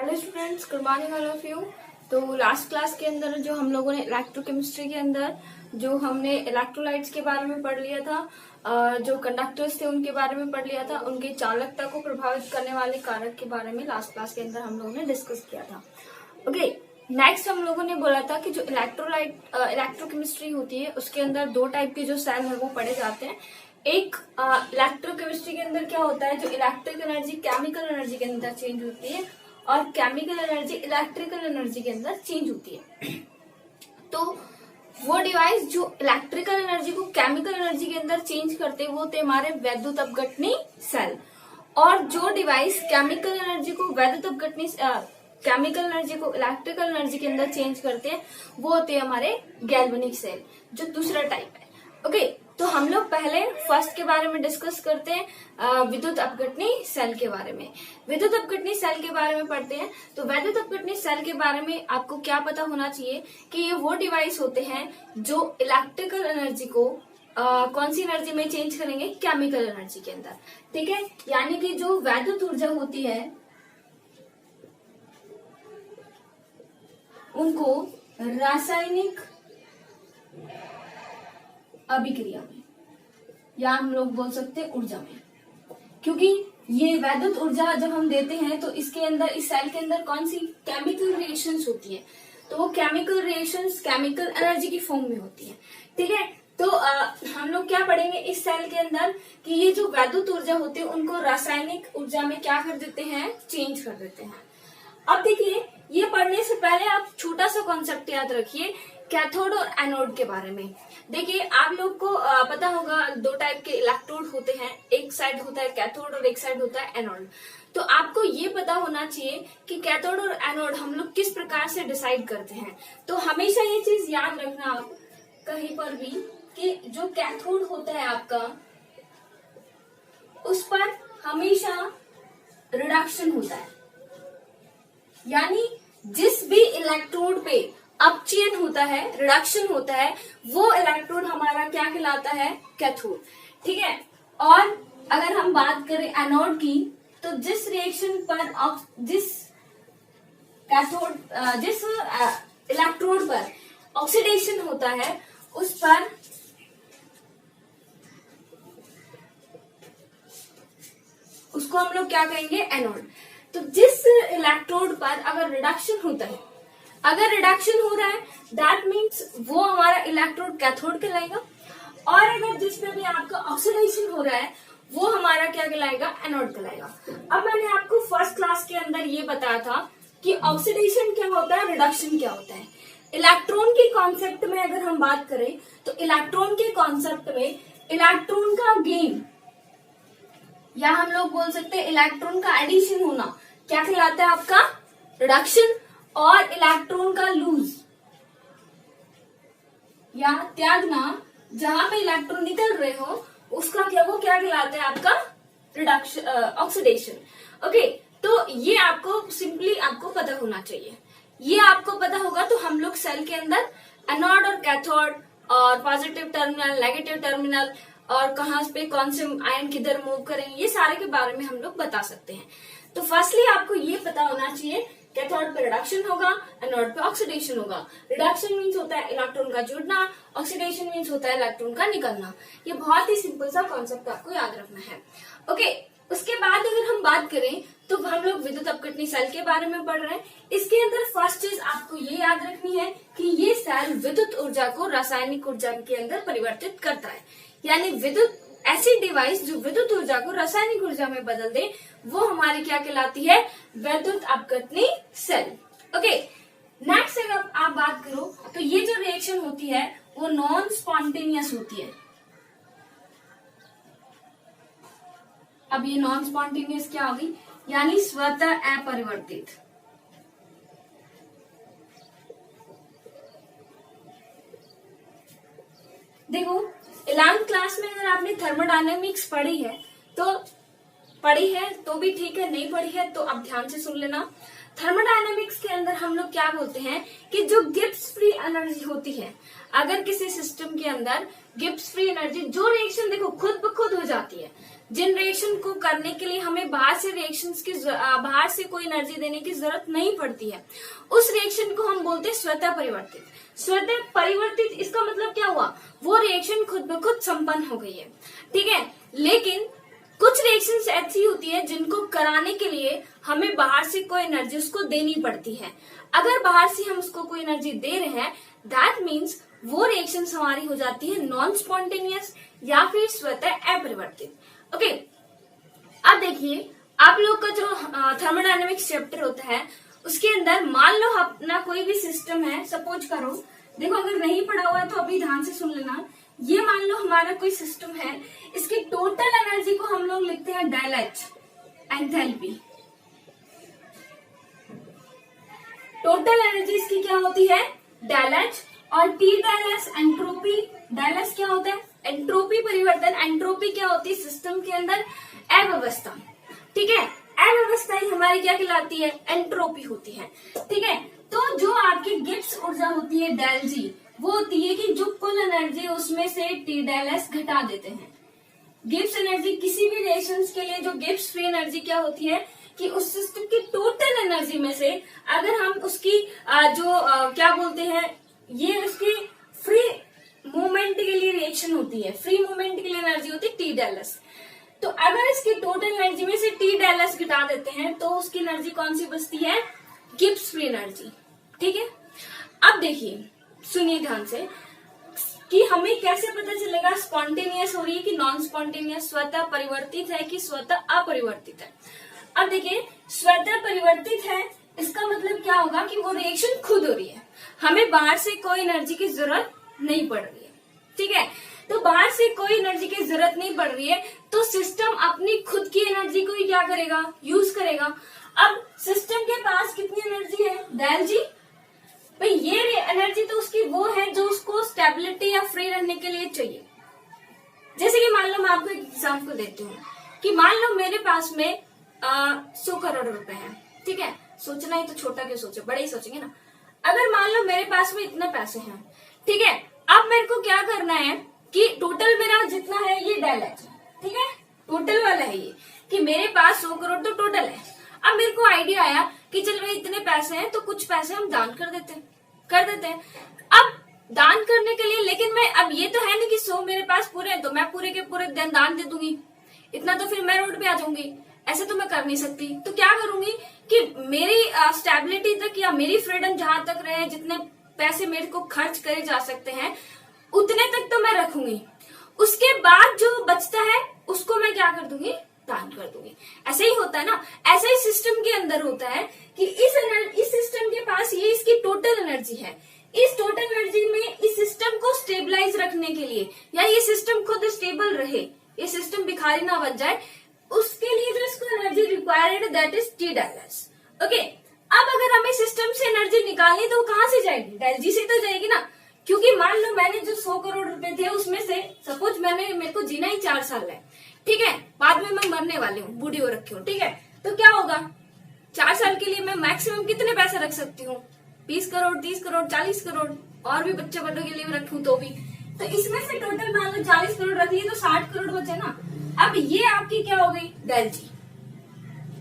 Hello students, good morning all of you. तो last class के अंदर जो हम लोगों ने इलेक्ट्रोकेमिस्ट्री के अंदर जो हमने इलेक्ट्रोलाइट्स के बारे में पढ़ लिया था, जो कंडक्टर्स थे उनके बारे में पढ़ लिया था, उनकी चालकता को प्रभावित करने वाले कारक के बारे में लास्ट क्लास के अंदर हम लोगों ने डिस्कस किया था। ओके, नेक्स्ट हम लोगों ने बोला था कि जो इलेक्ट्रोकेमिस्ट्री होती है उसके अंदर दो टाइप के जो सेल है वो पढ़े जाते हैं। एक इलेक्ट्रोकेमिस्ट्री के अंदर क्या होता है, जो इलेक्ट्रिक एनर्जी केमिकल एनर्जी के अंदर चेंज होती है और केमिकल एनर्जी इलेक्ट्रिकल एनर्जी के अंदर चेंज होती है। तो वो डिवाइस जो इलेक्ट्रिकल एनर्जी को केमिकल एनर्जी के अंदर चेंज करते हैं वो थे हमारे वैद्युत अपघटनी सेल, और जो डिवाइस केमिकल एनर्जी को वैद्युत अपघटनी केमिकल एनर्जी को इलेक्ट्रिकल एनर्जी के अंदर चेंज करते हैं वो होते हैं हमारे गैल्वेनिक सेल, जो दूसरा टाइप है। ओके, तो हम लोग पहले फर्स्ट के बारे में डिस्कस करते हैं, विद्युत अपघटनी सेल के बारे में। विद्युत अपघटनी सेल के बारे में पढ़ते हैं। तो विद्युत अपघटनी सेल के बारे में आपको क्या पता होना चाहिए कि ये वो डिवाइस होते हैं जो इलेक्ट्रिकल एनर्जी को कौन सी एनर्जी में चेंज करेंगे, केमिकल एनर्जी के अंदर। ठीक है, यानी कि जो वैद्युत ऊर्जा होती है उनको रासायनिक अभिक्रिया में, या हम लोग बोल सकते हैं ऊर्जा में, क्योंकि ये वैद्युत ऊर्जा जब हम देते हैं तो इसके अंदर, इस सेल के अंदर कौन सी केमिकल रिएक्शंस होती है, तो वो केमिकल रिएक्शंस केमिकल एनर्जी की फॉर्म में होती है। ठीक है, तो हम लोग क्या पढ़ेंगे इस सेल के अंदर कि ये जो वैद्युत ऊर्जा होती है उनको रासायनिक ऊर्जा में क्या कर देते हैं, चेंज कर देते हैं। अब देखिए, ये पढ़ने से पहले आप छोटा सा कॉन्सेप्ट याद रखिए कैथोड और एनोड के बारे में। देखिए, आप लोग को पता होगा दो टाइप के इलेक्ट्रोड होते हैं, एक साइड होता है कैथोड और एक साइड होता है एनोड। तो आपको ये पता होना चाहिए कि कैथोड और एनोड हम लोग किस प्रकार से डिसाइड करते हैं। तो हमेशा ये चीज याद रखना आप कहीं पर भी कि जो कैथोड होता है आपका, उस पर हमेशा रिडक्शन होता है, यानी जिस भी इलेक्ट्रोड पे अपचयन होता है, रिडक्शन होता है, वो इलेक्ट्रोड हमारा क्या कहलाता है, कैथोड। ठीक है, और अगर हम बात करें एनोड की, तो जिस रिएक्शन पर जिस इलेक्ट्रोड पर ऑक्सीडेशन होता है उस पर उसको हम लोग क्या कहेंगे, एनोड। तो जिस इलेक्ट्रोड पर अगर रिडक्शन होता है, अगर रिडक्शन हो रहा है दैट मीन्स वो हमारा इलेक्ट्रोड कैथोड कहलाएगा, और अगर जिस पे भी आपका ऑक्सीडेशन हो रहा है वो हमारा क्या कहलाएगा, एनोड कहलाएगा। अब मैंने आपको फर्स्ट क्लास के अंदर ये बताया था कि ऑक्सीडेशन क्या होता है, रिडक्शन क्या होता है। इलेक्ट्रॉन के कॉन्सेप्ट में अगर हम बात करें तो इलेक्ट्रॉन के कॉन्सेप्ट में इलेक्ट्रॉन का गेन, या हम लोग बोल सकते हैं इलेक्ट्रॉन का एडिशन होना, क्या कहलाता है आपका, रिडक्शन, और इलेक्ट्रॉन का लूज या त्यागना, जहां पे इलेक्ट्रॉन निकल रहे हो उसका क्या, वो क्या कहलाता है आपका, रिडक्शन, ऑक्सीडेशन। ओके, तो ये आपको सिंपली आपको पता होना चाहिए। ये आपको पता होगा तो हम लोग सेल के अंदर एनोड और कैथोड और पॉजिटिव टर्मिनल, नेगेटिव टर्मिनल, और कहाँ पे कौन से आयन किधर मूव करेंगे, ये सारे के बारे में हम लोग बता सकते हैं। तो फर्स्टली आपको ये पता होना चाहिए कैथोड पे रिडक्शन होगा, एनोड पे ऑक्सीडेशन होगा। रिडक्शन मीन्स होता है इलेक्ट्रॉन का जुड़ना, ऑक्सीडेशन मीन्स होता है इलेक्ट्रॉन का निकलना। ये बहुत ही सिंपल सा कॉन्सेप्ट आपको याद रखना है। ओके, उसके बाद अगर हम बात करें तो हम लोग विद्युत अपघटनी सेल के बारे में पढ़ रहे हैं। इसके अंदर फर्स्ट चीज आपको ये याद रखनी है कि ये सेल विद्युत ऊर्जा को रासायनिक ऊर्जा के अंदर परिवर्तित करता है, यानी विद्युत ऐसी डिवाइस जो विद्युत ऊर्जा को रासायनिक ऊर्जा में बदल दे वो हमारी क्या कहलाती है, विद्युत अपघटनी सेल। ओके, नेक्स्ट अगर आप बात करो तो ये जो रिएक्शन होती है वो नॉन स्पॉन्टेनियस होती है। अब ये नॉन स्पॉन्टेनियस क्या होगी, यानी स्वतः अपरिवर्तित। देखो, 11th क्लास में अगर आपने थर्मोडायनेमिक्स पढ़ी है तो पढ़ी है तो भी ठीक है, नहीं पढ़ी है तो अब ध्यान से सुन लेना। थर्मोडायनेमिक्स के अंदर हम लोग क्या बोलते हैं कि जो गिब्स फ्री एनर्जी होती है, अगर किसी सिस्टम के अंदर गिब्स फ्री एनर्जी, जो रिएक्शन देखो खुद ब खुद हो जाती है, जिन रिएक्शन को करने के लिए हमें बाहर से रिएक्शंस की बाहर से कोई एनर्जी देने की जरूरत नहीं पड़ती है, उस रिएक्शन को हम बोलते हैं स्वतः परिवर्तित। स्वतः परिवर्तित इसका मतलब क्या हुआ, वो रिएक्शन खुद ब खुद संपन्न हो गई है, ठीक है। लेकिन कुछ रिएक्शंस ऐसी होती है जिनको कराने के लिए हमें बाहर से कोई एनर्जी उसको देनी पड़ती है। अगर बाहर से हम उसको कोई एनर्जी दे रहे हैं, दैट मीन्स वो रिएक्शंस हमारी हो जाती है नॉन स्पॉन्टेनियस या फिर स्वतः अपरिवर्तित। ओके, अब देखिए आप लोग का जो थर्मोडायनेमिक्स चैप्टर होता है उसके अंदर मान लो अपना कोई भी सिस्टम है, सपोज करो, देखो अगर नहीं पढ़ा हुआ है तो अभी ध्यान से सुन लेना। ये मान लो हमारा कोई सिस्टम है, इसकी टोटल एनर्जी को हम लोग लिखते हैं del H, enthalpy. Total energy इसकी क्या होती है, डेल एच, और T del S entropy. Del S क्या होता है, एंट्रोपी परिवर्तन। एंट्रोपी क्या होती है सिस्टम के अंदर, अव्यवस्था, ठीक है। अव्यवस्था ही हमारी क्या कहलाती है, एंट्रोपी होती है, ठीक है। तो जो आपकी गिब्स ऊर्जा होती है डेल जी, वो होती है कि जो कुल एनर्जी उसमें से टी डेल एस घटा देते हैं। गिब्स एनर्जी किसी भी रिएक्शंस के लिए जो गिब्स फ्री एनर्जी क्या होती है कि उस सिस्टम की टोटल एनर्जी में से अगर हम उसकी क्या बोलते हैं, ये उसकी फ्री मूवमेंट के लिए रिएक्शन होती है, फ्री मूवमेंट के लिए एनर्जी होती है टी डेल एस। तो अगर इसकी टोटल एनर्जी में से टी डेल एस घटा देते हैं तो उसकी एनर्जी कौन सी बचती है, गिब्स फ्री एनर्जी, ठीक है। अब देखिए सुनिए ध्यान से कि हमें कैसे पता चलेगा स्पॉन्टेनियस हो रही है कि नॉन स्पॉन्टेनियस, स्वतः परिवर्तित है कि स्वतः अपरिवर्तित है। अब देखिए स्वतः परिवर्तित है, इसका मतलब क्या होगा कि वो रिएक्शन खुद हो रही है, हमें बाहर से कोई एनर्जी की जरूरत नहीं पड़ रही है, ठीक है। तो बाहर से कोई एनर्जी की जरूरत नहीं पड़ रही है तो सिस्टम अपनी खुद की एनर्जी को ही क्या करेगा, यूज करेगा। अब सिस्टम के पास कितनी एनर्जी है, डेल जी, भाई ये एनर्जी तो उसकी वो है जो उसको स्टेबिलिटी या फ्री रहने के लिए चाहिए। जैसे कि मान लो मैं आपको एक एग्जांपल देती हूँ कि मान लो मेरे पास में 100 करोड़ रुपए हैं, ठीक है। सोचना ही तो छोटा क्यों सोचे, बड़े ही सोचेंगे ना। अगर मान लो मेरे पास में इतने पैसे हैं, ठीक है। अब मेरे को क्या करना है कि टोटल मेरा जितना है ये डेल एच, ठीक है, टोटल वाला है ये कि मेरे पास 100 करोड़ तो टोटल है। अब मेरे को आइडिया आया कि चल भाई इतने पैसे हैं तो कुछ पैसे हम दान कर देते हैं। अब दान करने के लिए, लेकिन मैं अब ये तो है नहीं कि 100 मेरे पास पूरे हैं तो मैं पूरे के पूरे दान दे दूंगी, इतना तो फिर मैं रोड पे आ जाऊंगी, ऐसे तो मैं कर नहीं सकती। तो क्या करूंगी कि मेरी स्टेबिलिटी तक या मेरी फ्रीडम जहां तक रहे, जितने पैसे मेरे को खर्च करे जा सकते हैं उतने तक तो मैं रखूंगी, उसके बाद जो बचता है उसको मैं क्या कर दूंगी, दान कर दूंगी। ऐसे ही होता है ना, ऐसे ही सिस्टम के अंदर होता है कि इस सिस्टम के पास ये इसकी टोटल एनर्जी है, इस टोटल एनर्जी में इस सिस्टम को स्टेबलाइज रखने के लिए या ये सिस्टम खुद स्टेबल रहे, ये सिस्टम भिखारी ना बन जाए, उसके लिए जो इसको energy required that is T del S. Okay, अब अगर हमें सिस्टम से एनर्जी निकालनी तो वो कहां से जाएगी, डेल जी से तो जाएगी ना। क्योंकि मान लो मैंने जो 100 करोड़ रुपए थे उसमें से सपोज मेरे को जीना ही 4 साल है, ठीक है, बाद में मैं मरने वाली हूँ, बूढ़ी हो रखी हूँ, ठीक है। तो क्या होगा, 4 साल के लिए मैं मैक्सिमम कितने पैसे रख सकती हूँ, 20 करोड़, 30 करोड़, 40 करोड़, और भी बच्चे बच्चों के लिए रखूं तो भी। तो इसमें से टोटल मान लो 40 करोड़ रखी है तो 60 करोड़ बचे ना। अब ये आपकी क्या हो गई, डेल जी,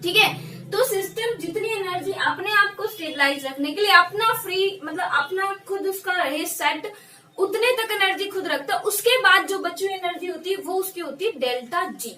ठीक है। तो सिस्टम जितनी एनर्जी अपने आप को स्टेबलाइज रखने के लिए अपना फ्री मतलब अपना खुद उसका रहे सेट, उतने तक एनर्जी खुद रखता है, उसके बाद जो बची हुई एनर्जी होती है वो उसकी होती है delta G,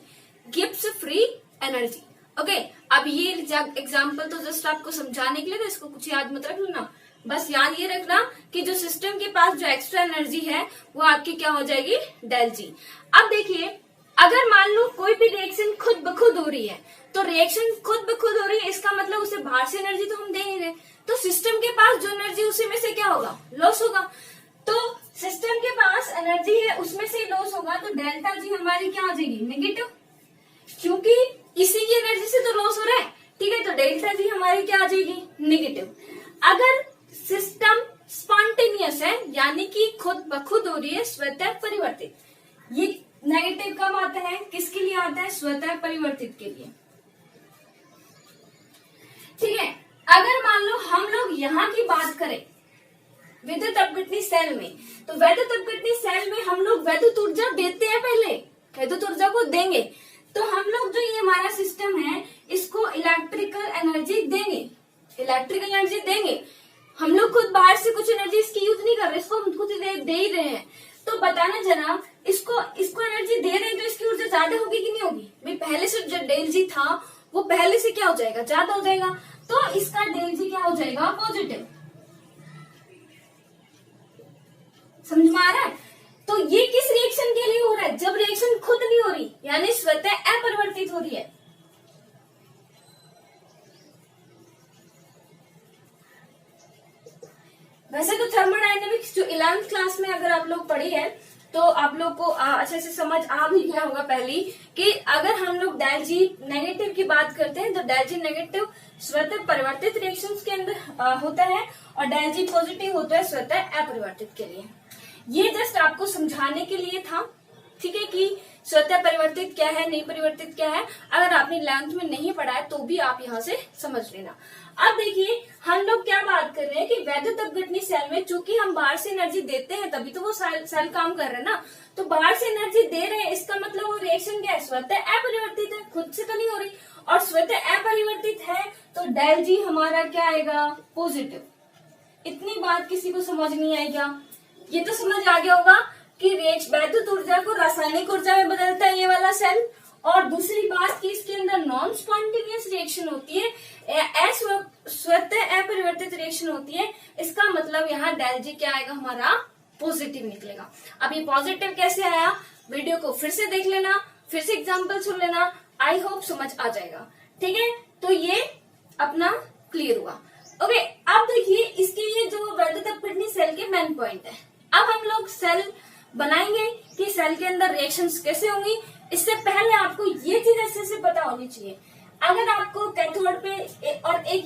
Gibbs free energy. Okay, अब ये एग्जांपल तो जस्ट आपको समझाने के लिए, तो इसको कुछ याद मत रख लेना, बस याद ये रखना कि जो सिस्टम के पास जो एक्स्ट्रा एनर्जी है वो आपकी क्या हो जाएगी, डेल जी। अब देखिए अगर मान लो कोई भी रिएक्शन खुद ब खुद हो रही है, तो रिएक्शन खुद ब खुद हो रही है इसका मतलब उसे बाहर से एनर्जी तो हम दे ही रहे, तो सिस्टम के पास जो एनर्जी उसी में से क्या होगा, लॉस होगा। तो सिस्टम के पास एनर्जी है उसमें से लॉस होगा, तो डेल्टा जी हमारी क्या आ जाएगी, नेगेटिव, क्योंकि इसी की एनर्जी से तो लॉस हो रहा है, ठीक है। तो डेल्टा जी हमारी क्या आ जाएगी, नेगेटिव। अगर सिस्टम स्पॉन्टेनियस है यानी कि खुद ब खुद हो रही है, स्वतः परिवर्तित, ये नेगेटिव कब आता है, किसके लिए आता है, स्वतः परिवर्तित के लिए। ठीक है, अगर मान लो हम लोग यहाँ की बात करें विद्युत अपघटनी सेल में, तो विद्युत अपघटनी सेल में हम लोग विद्युत ऊर्जा देते हैं, पहले विद्युत ऊर्जा को देंगे, तो हम लोग जो ये हमारा सिस्टम है इसको इलेक्ट्रिकल एनर्जी देंगे, इलेक्ट्रिकल एनर्जी देंगे। हम लोग खुद बाहर से कुछ एनर्जी इसकी यूज नहीं कर रहे, इसको हम खुद दे ही रहे हैं। तो बताना जरा, इसको एनर्जी दे रहे हैं तो इसकी ऊर्जा ज्यादा होगी कि नहीं होगी भाई, पहले से जो डेल जी था वो पहले से क्या हो जाएगा, ज्यादा हो जाएगा, तो इसका डेल जी क्या हो जाएगा, पॉजिटिव। समझ में आ रहा है? तो ये किस रिएक्शन के लिए हो रहा है, जब रिएक्शन खुद नहीं हो रही, यानी स्वतः अपरिवर्तित हो रही है। वैसे तो थर्मोडायनेमिक्स जो 11th क्लास में अगर आप लोग पढ़ी है तो आप लोग को अच्छे से समझ आ भी गया होगा पहली, कि अगर हम लोग डेल जी नेगेटिव की बात करते हैं तो डेल जी नेगेटिव स्वतः परिवर्तित रिएक्शंस के अंदर होता है और डेल जी पॉजिटिव होता है स्वतः अपरिवर्तित के लिए। ये जस्ट आपको समझाने के लिए था, ठीक है, कि स्वतः परिवर्तित क्या है, नहीं परिवर्तित क्या है। अगर आपने 11th में नहीं पढ़ा है तो भी आप यहाँ से समझ लेना। अब देखिए हम लोग क्या बात कर रहे हैं कि विद्युत अपघटनी सेल में चूंकि हम बाहर से एनर्जी देते हैं तभी तो वो सेल काम कर रहे हैं ना, तो बाहर से एनर्जी दे रहे हैं, इसका मतलब वो रिएक्शन क्या है, स्वतः अपरिवर्तित है, खुद से तो नहीं हो रही, और स्वतः अपरिवर्तित है तो डेल जी हमारा क्या आएगा, पॉजिटिव। इतनी बात किसी को समझ नहीं आई क्या? ये तो समझ आ गया होगा कि विद्युत ऊर्जा को रासायनिक ऊर्जा में बदलता है ये वाला सेल, और दूसरी बात कि इसके अंदर नॉन स्पॉन्टेनियस रिएक्शन होती है, स्वतः अपरिवर्तित रिएक्शन होती है। इसका मतलब यहाँ डेल जी क्या आएगा, हमारा पॉजिटिव निकलेगा। अब ये पॉजिटिव कैसे आया, वीडियो को फिर से देख लेना, फिर से एग्जाम्पल सुन लेना, आई होप समझ आ जाएगा। ठीक है, तो ये अपना क्लियर हुआ। ओके, अब देखिए इसके लिए जो विद्युत अपघटनी सेल के मेन पॉइंट है। अब हम लोग सेल बनाएंगे कि सेल के अंदर रिएक्शंस कैसे होंगी। इससे पहले आपको ये चीज अच्छे से पता होनी चाहिए। अगर आपको कैथोड पे और एक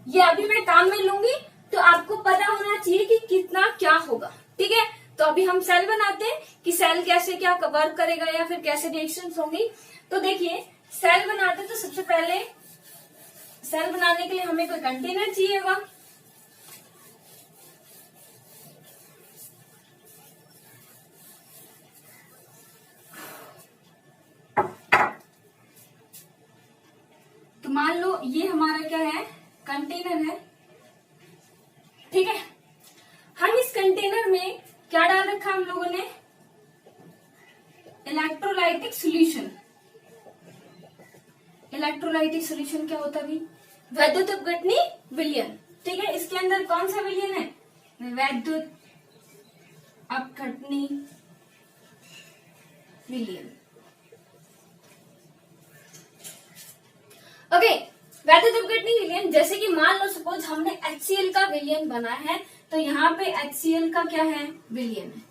ये अभी मैं काम में लूंगी तो आपको पता होना चाहिए कि कितना क्या होगा। ठीक है, तो अभी हम सेल बनाते हैं कि सेल कैसे क्या वर्क करेगा या फिर कैसे रिएक्शंस होंगी। तो देखिए सेल बनाते तो सबसे पहले सेल बनाने के लिए हमें कोई कंटेनर चाहिएगा। तो मान लो ये हमारा क्या है, कंटेनर है। ठीक है, हम इस कंटेनर में क्या डाल रखा हम लोगों ने, इलेक्ट्रोलाइटिक सॉल्यूशन। इलेक्ट्रोलाइटिक सॉल्यूशन क्या होता है, विद्युत अपघटनी विलयन। ठीक है, इसके अंदर कौन सा विलयन है, विद्युत अपघटनी विलयन। ओके, विद्युत अपघटनी विलयन, जैसे कि मान लो सपोज हमने HCl का विलयन बना है, तो यहाँ पे HCl का क्या है, विलयन है।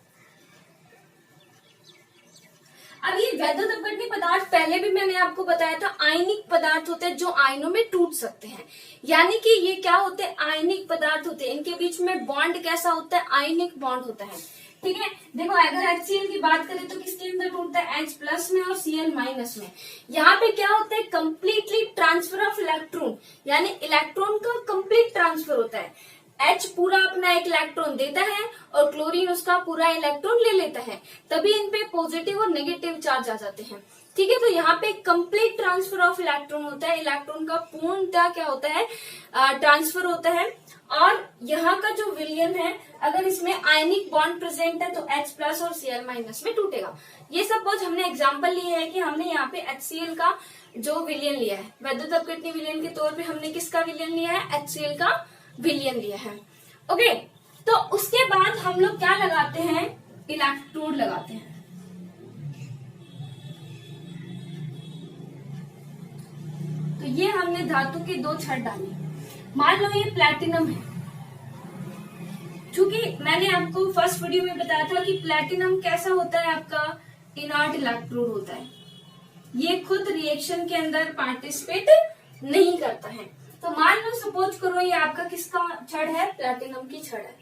अब ये विद्युत अपघटनी पदार्थ पहले भी मैंने आपको बताया था आयनिक पदार्थ होते हैं जो आयनों में टूट सकते हैं। यानी कि ये क्या होते हैं, आयनिक पदार्थ होते हैं। इनके बीच में बॉन्ड कैसा होता है, आयनिक बॉन्ड होता है। ठीक है, देखो अगर HCl की बात करें तो किसके अंदर टूटता है, H+ में और Cl- में। यहाँ पे क्या होता है, कंप्लीटली ट्रांसफर ऑफ इलेक्ट्रॉन, यानी इलेक्ट्रॉन का कंप्लीट ट्रांसफर होता है। H पूरा अपना एक इलेक्ट्रॉन देता है और क्लोरीन उसका पूरा इलेक्ट्रॉन ले लेता है, तभी इन पे पॉजिटिव और नेगेटिव चार्ज आ जाते हैं। ठीक है, तो यहाँ पे कंप्लीट ट्रांसफर ऑफ इलेक्ट्रॉन होता है, इलेक्ट्रॉन का पूर्णतः क्या होता है, ट्रांसफर होता है। और यहाँ का जो विलयन है, अगर इसमें आयनिक बॉन्ड प्रेजेंट है तो H+ और Cl- में टूटेगा। ये सपोज हमने एग्जांपल लिया है कि हमने यहाँ पे HCl का जो विलयन लिया है, विद्युत अपघटनी विलयन के तौर पे हमने किसका विलयन लिया है, HCl का विलयन लिया है। ओके, तो उसके बाद हम लोग क्या लगाते हैं, इलेक्ट्रोड लगाते हैं। तो ये हमने धातु के 2 छड़ डाले। मान लो ये प्लैटिनम है। चूंकि मैंने आपको फर्स्ट वीडियो में बताया था कि प्लैटिनम कैसा होता है, आपका इनर्ट इलेक्ट्रोड होता है। ये खुद रिएक्शन के अंदर पार्टिसिपेट नहीं करता है। तो मान लो सपोज करो ये आपका किसका छड़ है, प्लैटिनम की छड़ है।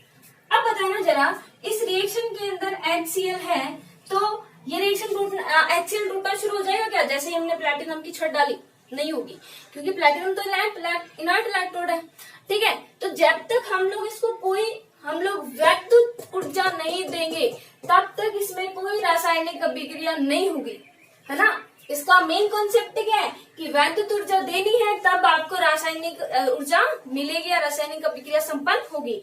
अब बताना जरा, इस रिएक्शन के अंदर HCl है तो ये रिएक्शन HCl टूटना शुरू हो जाएगा क्या, जैसे ही हमने प्लेटिनम की छड़ डाली? नहीं होगी, क्योंकि प्लेटिनम तो इनर्ट इलेक्ट्रोड है। ठीक है, तो जब तक हम लोग इसको हम लोग वैद्युत ऊर्जा नहीं देंगे तब तक इसमें कोई रासायनिक अभिक्रिया नहीं होगी, है ना। इसका मेन कॉन्सेप्ट क्या है कि वैद्युत ऊर्जा देनी है तब आपको रासायनिक ऊर्जा मिलेगी या रासायनिक अभिक्रिया संपन्न होगी।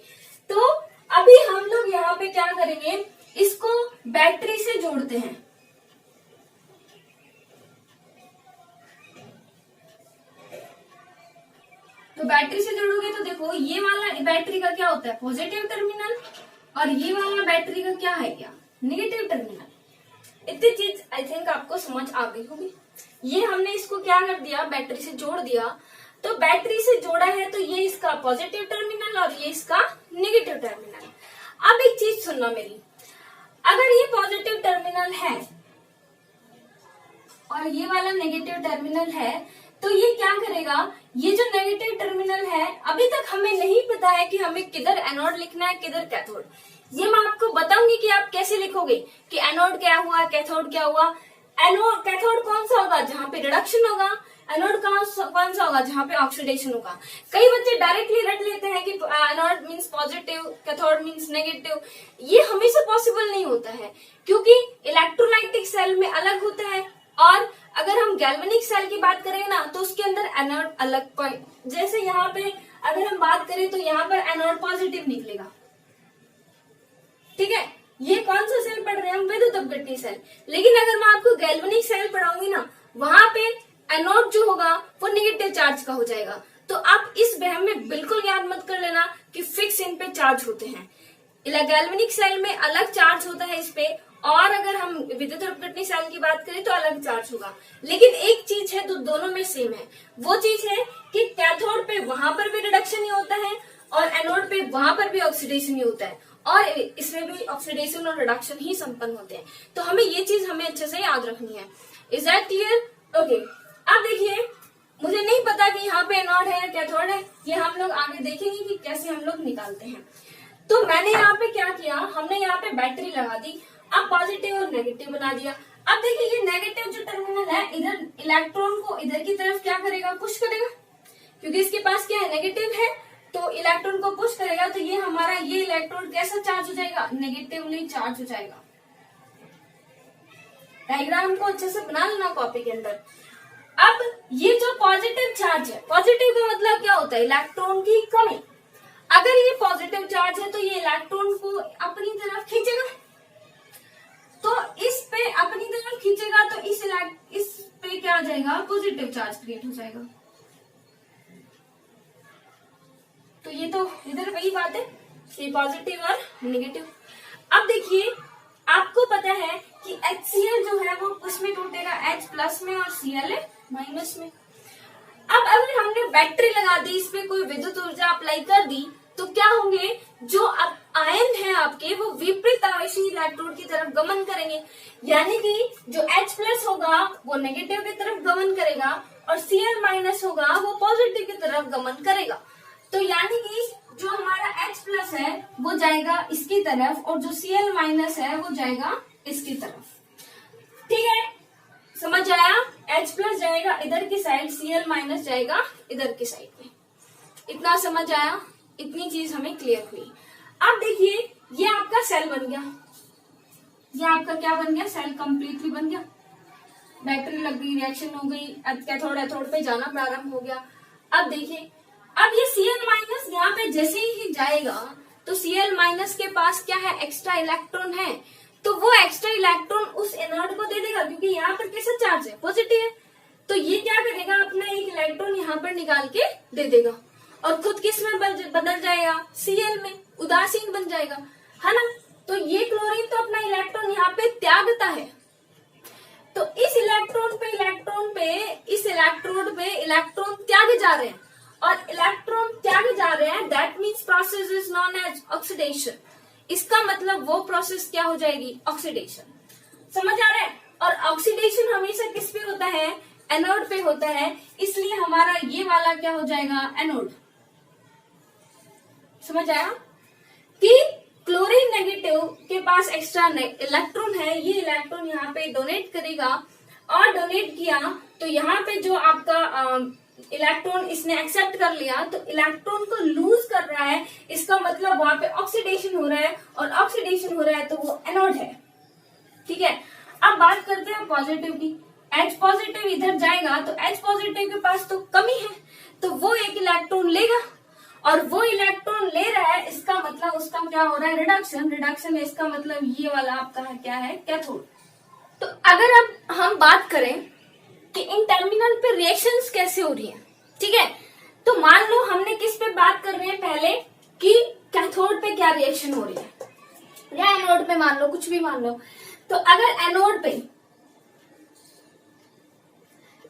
तो अभी हम लोग यहाँ पे क्या करेंगे, इसको बैटरी से जोड़ते हैं। तो बैटरी से जोड़ोगे तो देखो ये वाला बैटरी का क्या होता है, पॉजिटिव टर्मिनल, और ये वाला बैटरी का क्या है, क्या नेगेटिव टर्मिनल। इतनी चीज आई थिंक आपको समझ आ गई होगी। ये हमने इसको क्या कर दिया, बैटरी से जोड़ दिया। तो बैटरी से जोड़ा है तो ये इसका पॉजिटिव टर्मिनल और ये इसका नेगेटिव टर्मिनल। अब एक चीज सुनना मेरी, अगर ये पॉजिटिव टर्मिनल है और ये वाला नेगेटिव टर्मिनल है तो ये क्या करेगा, ये जो नेगेटिव टर्मिनल है अभी तक हमें नहीं पता है कि हमें किधर एनोड लिखना है किधर कैथोड। ये मैं आपको बताऊंगी कि आप कैसे लिखोगे कि एनोड क्या हुआ कैथोड क्या हुआ। एनोड कैथोड कौन सा होगा जहाँ पे रिडक्शन होगा, एनोड कौन सा होगा जहाँ पे ऑक्सीडेशन होगा। कई बच्चे डायरेक्टली रट लेते हैं कि anode means positive cathode means negative. ये हमेशा पॉसिबल नहीं होता है क्योंकि इलेक्ट्रोलाइटिक सेल में अलग होता है, और अगर हम गैल्वेनिक सेल की बात करें ना तो उसके अंदर एनोड अलग पॉइंट, जैसे यहाँ पे अगर हम बात करें तो यहाँ पर एनोड पॉजिटिव निकलेगा। ठीक है, ये कौन सा सेल पढ़ रहे हैं हम, विद्युत अपघटनी सेल। लेकिन अगर मैं आपको गैल्वेनिक सेल पढ़ाऊंगी ना वहां पे एनोड जो होगा वो नेगेटिव चार्ज का हो जाएगा। तो आप इस वहम में बिल्कुल याद मत कर लेना कि फिक्स इन पे चार्ज होते हैं। गैल्वेनिक सेल में अलग चार्ज होता है इस पे, और अगर हम विद्युत अपघटनी सेल की बात करें तो अलग चार्ज होगा। लेकिन एक चीज है तो दोनों में सेम है, वो चीज है कि कैथोड पे वहां पर भी रिडक्शन ही होता है और एनोड पे वहां पर भी ऑक्सीडेशन ही होता है, और इसमें भी ऑक्सीडेशन और रिडक्शन ही संपन्न होते हैं। तो हमें ये चीज हमें अच्छे से याद रखनी है। Is that clear? ओके, अब देखिए मुझे नहीं पता कि यहाँ पे एनोड है या कैथोड है, ये हम लोग आगे देखेंगे कि कैसे हम लोग निकालते हैं। तो मैंने यहाँ पे क्या किया, हमने यहाँ पे बैटरी लगा दी, अब पॉजिटिव और नेगेटिव बना दिया। अब देखिए ये नेगेटिव जो टर्मिनल है इधर इलेक्ट्रॉन को इधर की तरफ क्या करेगा, पुश करेगा, क्योंकि इसके पास क्या है नेगेटिव है तो इलेक्ट्रॉन को पुश करेगा। तो ये हमारा ये इलेक्ट्रॉन कैसा चार्ज हो जाएगा, नेगेटिवली चार्ज हो जाएगा। डायग्राम को अच्छे से बना लेना कॉपी के अंदर। अब ये जो पॉजिटिव चार्ज है, पॉजिटिव का मतलब क्या होता है, इलेक्ट्रॉन की कमी। अगर ये पॉजिटिव चार्ज है तो ये इलेक्ट्रॉन को अपनी तरफ खींचेगा, तो इस पे अपनी तरफ खींचेगा तो इस पे क्या आ जाएगा, पॉजिटिव चार्ज क्रिएट हो जाएगा। तो ये तो इधर वही बात है, ये पॉजिटिव और नेगेटिव। अब देखिए आपको पता है कि HCl जो है वो उसमें टूटेगा H प्लस में और Cl माइनस में। अब अगर हमने बैटरी लगा दी, इस पे कोई विद्युत ऊर्जा अप्लाई कर दी तो क्या होंगे, जो आयन है आपके वो विपरीत आवेशी इलेक्ट्रोड की तरफ गमन करेंगे, यानी कि जो H प्लस होगा वो नेगेटिव की तरफ गमन करेगा और Cl माइनस होगा वो पॉजिटिव की तरफ गमन करेगा। तो यानी कि जो हमारा H प्लस है वो जाएगा इसकी तरफ और जो Cl माइनस है वो जाएगा इसकी तरफ। ठीक है, समझ आया? H प्लस जाएगा इधर की साइड, Cl माइनस जाएगा इधर की साइड पे। इतना समझ आया? इतनी चीज हमें क्लियर हुई। अब देखिए ये आपका सेल बन गया, ये आपका क्या बन गया, सेल कंप्लीटली बन गया। बैटरी लग गई, रिएक्शन हो गई, कैथोड एथोड पे जाना प्रारंभ हो गया। अब देखिए अब ये Cl माइनस यहाँ पे जैसे ही जाएगा तो Cl माइनस के पास क्या है, एक्स्ट्रा इलेक्ट्रॉन है, तो वो एक्स्ट्रा इलेक्ट्रॉन उस एनोड को दे देगा क्योंकि यहाँ पर कैसा चार्ज है, पॉजिटिव है। तो ये क्या करेगा, अपना एक इलेक्ट्रॉन यहाँ पर निकाल के दे देगा और खुद किस में बदल जाएगा, Cl में, उदासीन बन जाएगा, है ना। तो ये क्लोरीन तो अपना इलेक्ट्रॉन यहाँ पे त्यागता है, तो इस इलेक्ट्रॉन पे इलेक्ट्रॉन त्यागे जा रहे हैं, और इलेक्ट्रॉन त्यागे जा रहे हैं, that means process is known as oxidation. इसका मतलब वो प्रोसेस क्या हो जाएगी, ऑक्सीडेशन। समझ आ रहा है? और ऑक्सीडेशन हमेशा किस पे होता है, एनोड पे होता है, इसलिए हमारा ये वाला क्या हो जाएगा, एनोड। समझ आया कि क्लोरीन नेगेटिव के पास एक्स्ट्रा इलेक्ट्रॉन है, ये इलेक्ट्रॉन यहाँ पे डोनेट करेगा और डोनेट किया तो यहाँ पे जो आपका इलेक्ट्रॉन इसने एक्सेप्ट कर लिया तो इलेक्ट्रॉन को लूज कर रहा है, इसका मतलब वहां पे ऑक्सीडेशन हो रहा है और ऑक्सीडेशन हो रहा है तो वो एनोड है। ठीक है, अब बात करते हैं पॉजिटिव की। H पॉजिटिव इधर जाएगा तो H पॉजिटिव के पास तो कमी है तो वो एक इलेक्ट्रॉन लेगा और वो इलेक्ट्रॉन ले रहा है, इसका मतलब उसका क्या हो रहा है, रिडक्शन। रिडक्शन है, इसका मतलब ये वाला आपका क्या है, कैथोड। तो अगर अब हम बात करें कि इन टर्मिनल पे रिएक्शंस कैसे हो रही हैं, ठीक है, तो मान लो हमने किस पे बात कर रहे हैं पहले कि कैथोड पे क्या रिएक्शन हो रही है या एनोड पे, मान लो कुछ भी मान लो। तो अगर एनोड पे,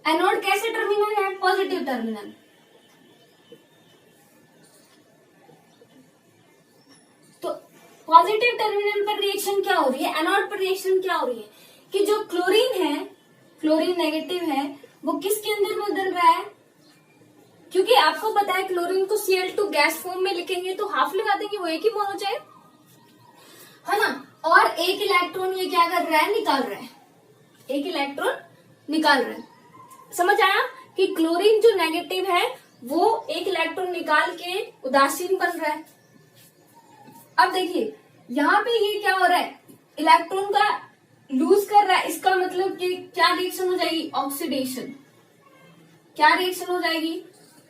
एनोड कैसे टर्मिनल है, पॉजिटिव टर्मिनल, तो पॉजिटिव टर्मिनल पर रिएक्शन क्या हो रही है, एनोड पर रिएक्शन क्या हो रही है कि जो क्लोरीन है, क्लोरीन नेगेटिव है, वो किसके अंदर बदल रहा है, क्योंकि आपको पता है क्लोरीन को Cl2 गैस फॉर्म में लिखेंगे तो हाफ लगा देंगे, वो एक ही मोल हो जाए, है ना। और एक इलेक्ट्रॉन ये क्या कर रहा है, निकाल रहा है, एक इलेक्ट्रॉन निकाल रहा है। समझ आया कि क्लोरीन जो नेगेटिव है वो एक इलेक्ट्रॉन निकाल के उदासीन बन रहा है। अब देखिए यहाँ पे ये क्या हो रहा है, इलेक्ट्रॉन का लूज कर रहा है, इसका मतलब कि क्या रिएक्शन हो जाएगी, ऑक्सीडेशन। क्या रिएक्शन हो जाएगी,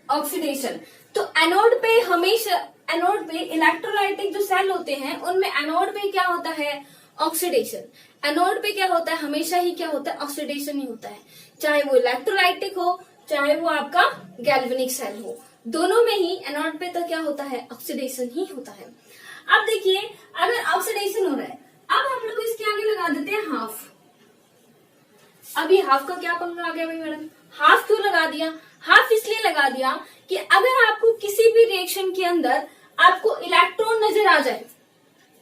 ऑक्सीडेशन। तो एनोड पे हमेशा, एनोड पे इलेक्ट्रोलाइटिक जो सेल होते हैं उनमें एनोड पे क्या होता है, ऑक्सीडेशन। एनोड पे क्या होता है, हमेशा ही क्या होता है, ऑक्सीडेशन ही होता है, चाहे वो इलेक्ट्रोलाइटिक हो चाहे वो आपका गैल्वेनिक सेल हो, दोनों में ही एनोड पे तो क्या होता है, ऑक्सीडेशन ही होता है। अब देखिए अगर ऑक्सीडेशन हो रहा है, अब हम लोग इसके आगे लगा देते हैं हाफ। अब ये हाफ का क्या पंगा आ गया भाई मैडम, हाफ क्यों लगा दिया, हाफ इसलिए लगा दिया कि अगर आपको किसी भी रिएक्शन के अंदर आपको इलेक्ट्रॉन नजर आ जाए,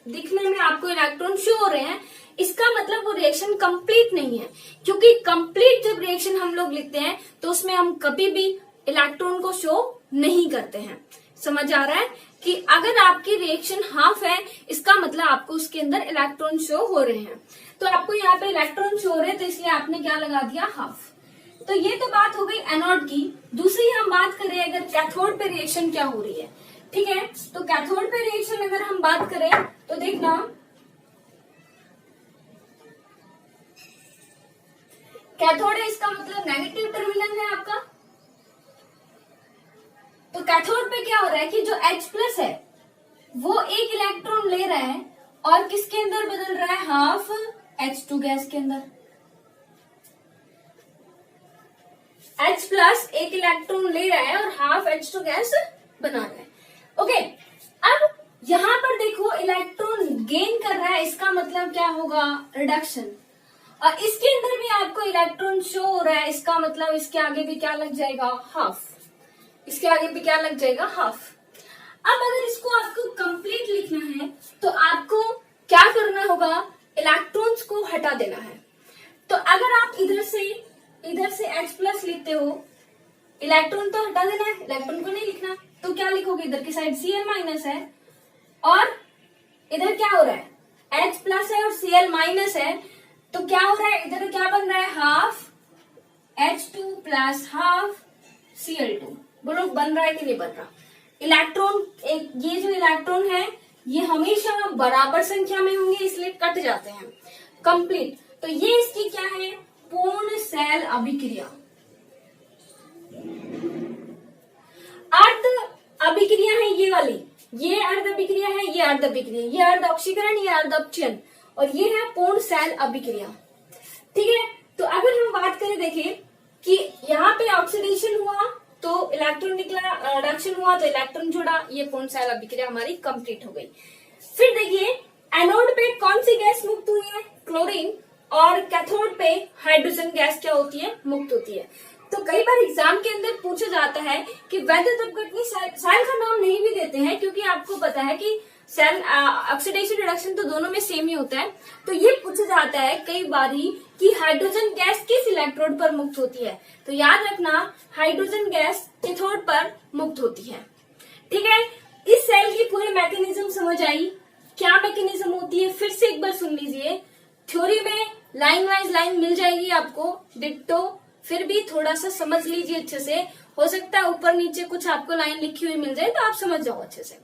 दिखने में आपको इलेक्ट्रॉन शो हो रहे हैं, इसका मतलब वो रिएक्शन कंप्लीट नहीं है, क्योंकि कंप्लीट जब रिएक्शन हम लोग लिखते हैं तो उसमें हम कभी भी इलेक्ट्रॉन को शो नहीं करते हैं। समझ आ रहा है कि अगर आपकी रिएक्शन हाफ है इसका मतलब आपको उसके अंदर इलेक्ट्रॉन शो हो रहे हैं, तो आपको यहाँ पे इलेक्ट्रॉन शो हो रहे हैं तो इसलिए आपने क्या लगा दिया, हाफ। तो ये तो बात हो गई एनोड की। दूसरी हम बात करें अगर कैथोड पे रिएक्शन क्या हो रही है, ठीक है, तो कैथोड पे रिएक्शन अगर हम बात करें तो देखना कैथोड है, इसका मतलब नेगेटिव टर्मिनल है आपका। तो कैथोड पे क्या हो रहा है कि जो H+ है वो एक इलेक्ट्रॉन ले रहा है और किसके अंदर बदल रहा है, हाफ H2 गैस के अंदर। H+ एक इलेक्ट्रॉन ले रहा है और हाफ H2 गैस बना रहा है। ओके, अब यहां पर देखो इलेक्ट्रॉन गेन कर रहा है, इसका मतलब क्या होगा, रिडक्शन। और इसके अंदर भी आपको इलेक्ट्रॉन शो हो रहा है, इसका मतलब इसके आगे भी क्या लग जाएगा, हाफ। इसके आगे भी क्या लग जाएगा, हाफ। अब अगर इसको आपको कंप्लीट लिखना है तो आपको क्या करना होगा, इलेक्ट्रॉन्स को हटा देना है। तो अगर आप इधर से H+ लिखते हो, इलेक्ट्रॉन तो हटा देना है, इलेक्ट्रॉन को नहीं लिखना, तो क्या लिखोगे, इधर की साइड Cl- है और इधर क्या हो रहा है, H+ है और Cl- है, तो क्या हो रहा है, इधर क्या बन रहा है, half H2 plus half Cl2। बोलो बन रहा है कि नहीं बन रहा। इलेक्ट्रॉन एक, ये जो इलेक्ट्रॉन है ये हमेशा बराबर संख्या में होंगे इसलिए कट जाते हैं, कंप्लीट। तो ये इसकी क्या है, पूर्ण सेल अभिक्रिया। अर्ध अभिक्रिया है ये वाली, ये अर्ध अभिक्रिया है, ये अर्ध अभिक्रिया, ये अर्ध ऑक्सीकरण, ये अर्ध अपचयन, और ये है पूर्ण सेल अभिक्रिया। ठीक है, तो अगर हम बात करें देखें कि यहाँ पे ऑक्सीडेशन हुआ तो इलेक्ट्रॉन निकला, रिडक्शन हुआ तो इलेक्ट्रॉन जुड़ा, ये पूर्ण सेल अभिक्रिया हमारी कंप्लीट हो गई। फिर देखिए एनोड पे कौन सी गैस मुक्त हुई है, क्लोरीन, और कैथोड पे हाइड्रोजन गैस क्या होती है, मुक्त होती है। तो कई बार एग्जाम के अंदर पूछा जाता है कि वैद्युत अपघटनी सेल का नाम नहीं भी देते हैं, क्योंकि आपको पता है कि सेल ऑक्सीडेशन रिडक्शन तो दोनों में सेम ही होता है। तो ये पूछा जाता है कई बारी कि हाइड्रोजन गैस किस इलेक्ट्रोड पर मुक्त होती है, तो याद रखना हाइड्रोजन गैस कैथोड पर मुक्त होती है। ठीक है, इस सेल की पूरी मैकेनिज्म समझ आई क्या मैकेनिज्म होती है, फिर से एक बार सुन लीजिए। थ्योरी में लाइन वाइज लाइन मिल जाएगी आपको डिट्टो, फिर भी थोड़ा सा समझ लीजिए अच्छे से। हो सकता है ऊपर नीचे कुछ आपको लाइन लिखी हुई मिल जाए तो आप समझ जाओ अच्छे से।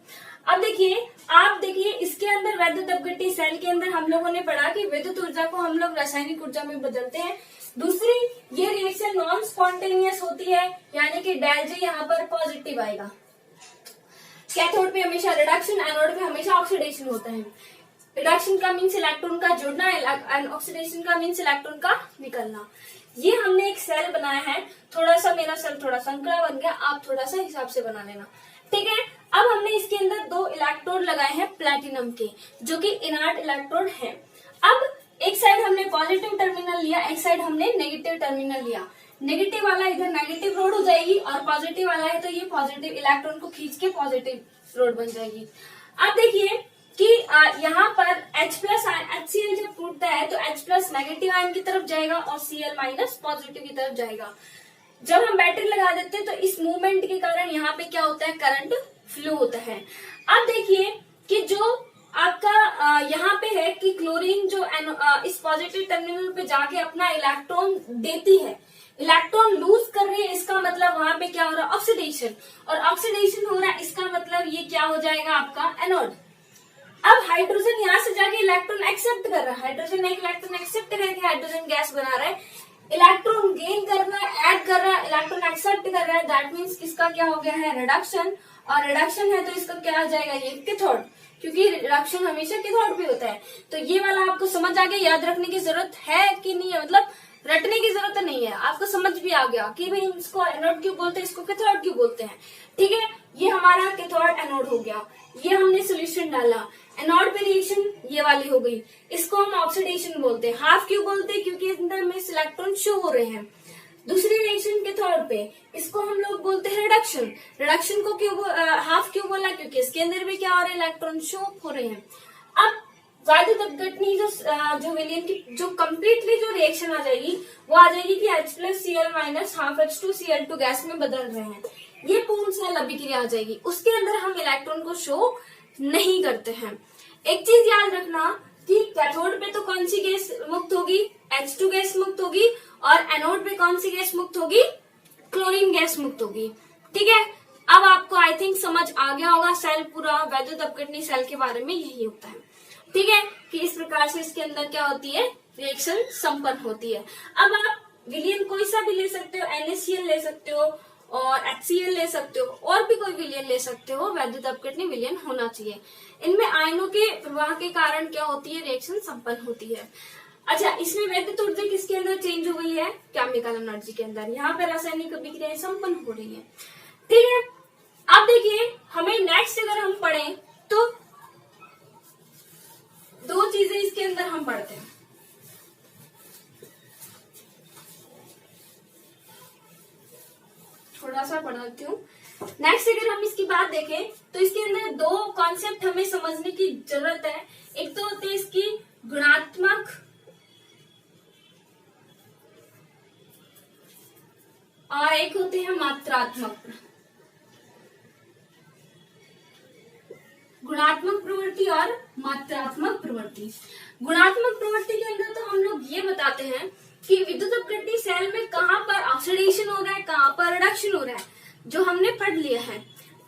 अब देखिए, आप देखिए इसके अंदर वैद्युत अपघट्य सेल के अंदर हम लोगों ने पढ़ा कि विद्युत ऊर्जा को हम लोग रासायनिक ऊर्जा में बदलते हैं। दूसरी, ये रिएक्शन नॉन स्पॉन्टेनियस होती है, यानी कि डेल जी यहाँ पर पॉजिटिव आएगा। कैथोड पे हमेशा रिडक्शन, एनोड पे हमेशा ऑक्सीडेशन होता है। रिडक्शन का मीन्स इलेक्ट्रॉन का जुड़ना, ऑक्सीडेशन का मीन्स इलेक्ट्रॉन का निकलना। ये हमने एक सेल बनाया है, थोड़ा सा मेरा सेल थोड़ा संकरा बन गया, आप थोड़ा सा हिसाब से बना लेना, ठीक है। अब हमने इसके अंदर 2 इलेक्ट्रोड लगाए हैं प्लैटिनम के, जो कि इनर्ट इलेक्ट्रोड है। अब एक साइड हमने पॉजिटिव टर्मिनल लिया, एक साइड हमने नेगेटिव टर्मिनल लिया। नेगेटिव वाला इधर नेगेटिव रोड हो जाएगी और पॉजिटिव वाला है तो ये पॉजिटिव इलेक्ट्रॉन को खींच के पॉजिटिव रोड बन जाएगी। अब देखिए कि यहाँ पर HCl जब टूटता है तो H+ नेगेटिव आयन की तरफ जाएगा और Cl- पॉजिटिव की तरफ जाएगा। जब हम बैटरी लगा देते हैं तो इस मूवमेंट के कारण यहाँ पे क्या होता है, करंट फ्लो होता है। अब देखिए कि जो आपका यहाँ पे है कि क्लोरीन जो इस पॉजिटिव टर्मिनल पे जाके अपना इलेक्ट्रॉन देती है, इलेक्ट्रॉन लूज कर रही है, इसका मतलब वहां पे क्या हो रहा है, ऑक्सीडेशन। और ऑक्सीडेशन हो रहा है, इसका मतलब ये क्या हो जाएगा आपका एनोड। अब हाइड्रोजन यहाँ से जाके इलेक्ट्रॉन एक्सेप्ट कर रहा है, हाइड्रोजन एक इलेक्ट्रॉन एक्सेप्ट करके हाइड्रोजन गैस बना रहा है, इलेक्ट्रॉन गेन कर रहा है, ऐड कर रहा है, इलेक्ट्रॉन एक्सेप्ट कर रहा है। दैट मीन्स किसका क्या हो गया है, रिडक्शन। और रिडक्शन है तो इसका क्या आ जाएगा, ये कैथोड, क्योंकि रिडक्शन हमेशा कैथोड पे होता है। तो ये वाला आपको समझ आ गया, याद रखने की जरूरत है कि नहीं है, मतलब रटने की जरूरत नहीं है, आपको समझ भी आ गया कि भाई इसको एनोड क्यों बोलते हैं, इसको कैथोड क्यों बोलते हैं, ठीक है। ये हमारा कैथोड एनोड हो गया, ये हमने सोल्यूशन डाला। एनोड पे रिएक्शन ये वाली हो गई, इसको हम ऑक्सीडेशन बोलते हैं। हाफ क्यों बोलते हैं, क्योंकि अंदर में इलेक्ट्रॉन शो हो रहे हैं। दूसरी रिएक्शन कैथोड पे, इसको हम लोग बोलते हैं रिडक्शन। रिडक्शन को क्यों हाफ क्यों बोला, क्योंकि इसके अंदर भी क्या हो रहा है, इलेक्ट्रॉन शो हो रहे हैं। अब वैद्युत अपघटनी जो विलियन की जो कंप्लीटली जो रिएक्शन आ जाएगी वो आ जाएगी कि H+Cl- हाफ H2Cl2 गैस में बदल रहे हैं, ये पूर्ण सेल अभिक्रिया आ जाएगी। उसके अंदर हम इलेक्ट्रॉन को शो नहीं करते हैं। एक चीज याद रखना कि कैथोड पे तो कौन सी गैस मुक्त होगी, H2 गैस मुक्त होगी, और एनोड पे कौन सी गैस मुक्त होगी, क्लोरीन गैस मुक्त होगी, ठीक है। अब आपको आई थिंक समझ आ गया होगा, सेल पूरा वैद्युत अपघटनी सेल के बारे में यही होता है, ठीक है, कि इस प्रकार से इसके अंदर क्या होती है, रिएक्शन संपन्न होती है। अब आप विलियन कोई सा भी ले सकते हो, NaCl ले सकते हो और HCl ले सकते हो, और भी कोई विलियन ले सकते हो, वैद्युत अपघटनी विलियन होना चाहिए। इनमें आयनों के प्रवाह के कारण क्या होती है, रिएक्शन संपन्न होती है। अच्छा, इसमें वैद्युत ऊर्जा किसके अंदर चेंज हो गई है, केमिकल एनर्जी के अंदर, यहाँ पे रासायनिक अभिक्रियाएं संपन्न हो रही है, ठीक है। अब देखिए, हमें नेक्स्ट अगर हम पढ़ें तो 2 चीजें इसके अंदर हम पढ़ते हैं। थोड़ा सा पढ़ाती हूँ। नेक्स्ट अगर हम इसकी बात देखें तो इसके अंदर 2 कॉन्सेप्ट हमें समझने की जरूरत है। एक तो होते हैं इसकी गुणात्मक और एक होते हैं मात्रात्मक। गुणात्मक प्रवृत्ति और मात्रात्मक प्रवृत्ति। गुणात्मक प्रवृत्ति के अंदर तो हम लोग ये बताते हैं कि विद्युत अपघटनी सेल में कहाँ पर ऑक्सीडेशन हो रहा है, कहाँ पर रिडक्शन हो रहा है, जो हमने पढ़ लिया है,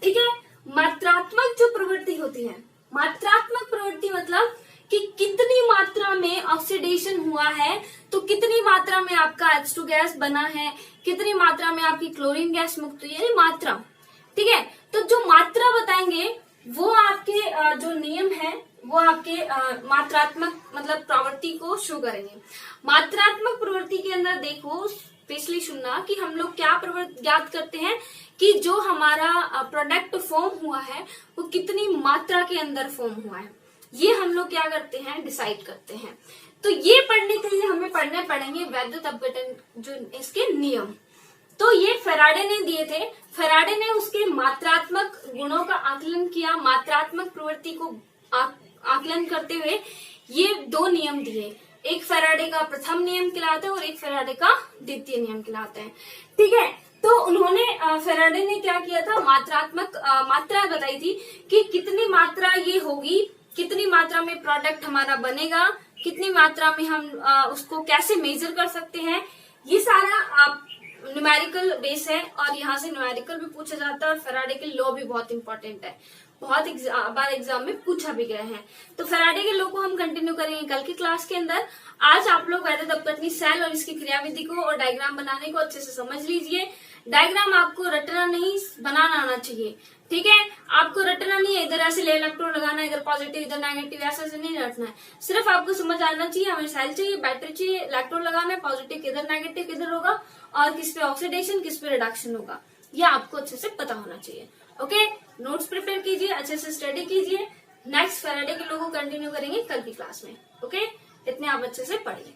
ठीक है। मात्रात्मक जो प्रवृत्ति होती है, मात्रात्मक प्रवृत्ति मतलब कि कितनी मात्रा में ऑक्सीडेशन हुआ है, तो कितनी मात्रा में आपका H2 गैस बना है, कितनी मात्रा में आपकी क्लोरीन गैस मुक्त हुई है, मात्रा, ठीक है। तो जो मात्रा बताएंगे वो आपके जो नियम है वो आपके मात्रात्मक मतलब प्रवृत्ति को शो करेंगे। मात्रात्मक प्रवृत्ति के अंदर देखो, स्पेशली सुनना कि हम लोग क्या प्रवृत्ति ज्ञात करते हैं कि जो हमारा प्रोडक्ट फॉर्म हुआ है वो कितनी मात्रा के अंदर फॉर्म हुआ है, ये हम लोग क्या करते हैं, डिसाइड करते हैं। तो ये पढ़ने के लिए हमें पढ़ने पड़ेंगे वैद्युत अपघटन जो इसके नियम। तो ये फेराडे ने दिए थे, फेराडे ने उसके मात्रात्मक गुणों का आकलन किया, मात्रात्मक प्रवृत्ति को आकलन करते हुए ये 2 नियम दिए। एक फेराडे का प्रथम नियम कहलाता है और एक फेराडे का द्वितीय नियम कहलाता है, ठीक है। तो उन्होंने फेराडे ने क्या किया था, मात्रात्मक मात्रा बताई थी कि कितनी मात्रा ये होगी कितनी मात्रा में प्रोडक्ट हमारा बनेगा, कितनी मात्रा में हम उसको कैसे मेजर कर सकते हैं, ये सारा आप न्यूमेरिकल बेस है और यहाँ से न्यूमेरिकल भी पूछा जाता है और फैराडे के लॉ भी बहुत इंपॉर्टेंट है, बहुत बार एग्जाम में पूछा भी गया है। तो फैराडे के लॉ को हम कंटिन्यू करेंगे कल की क्लास के अंदर। आज आप लोग वैद्युत अपघटनी सेल और इसकी क्रियाविधि को और डायग्राम बनाने को अच्छे से समझ लीजिए। डायग्राम आपको रटना नहीं, बनाना आना चाहिए, ठीक है। आपको रटना नहीं है, इधर ऐसे इलेक्ट्रॉन लगाना, इधर पॉजिटिव इधर नेगेटिव, ऐसे नहीं रटना है। सिर्फ आपको समझ आना चाहिए हमें सेल चाहिए, बैटरी चाहिए, इलेक्ट्रॉन लगाना है, पॉजिटिव किधर नेगेटिव किधर होगा और किस पे ऑक्सीडेशन किस पे रिडक्शन होगा, ये आपको अच्छे से पता होना चाहिए। ओके, नोट्स प्रिपेयर कीजिए, अच्छे से स्टडी कीजिए। नेक्स्ट फैराडे के लोगों को कंटिन्यू करेंगे कल की क्लास में। ओके, इतने आप अच्छे से पढ़िए।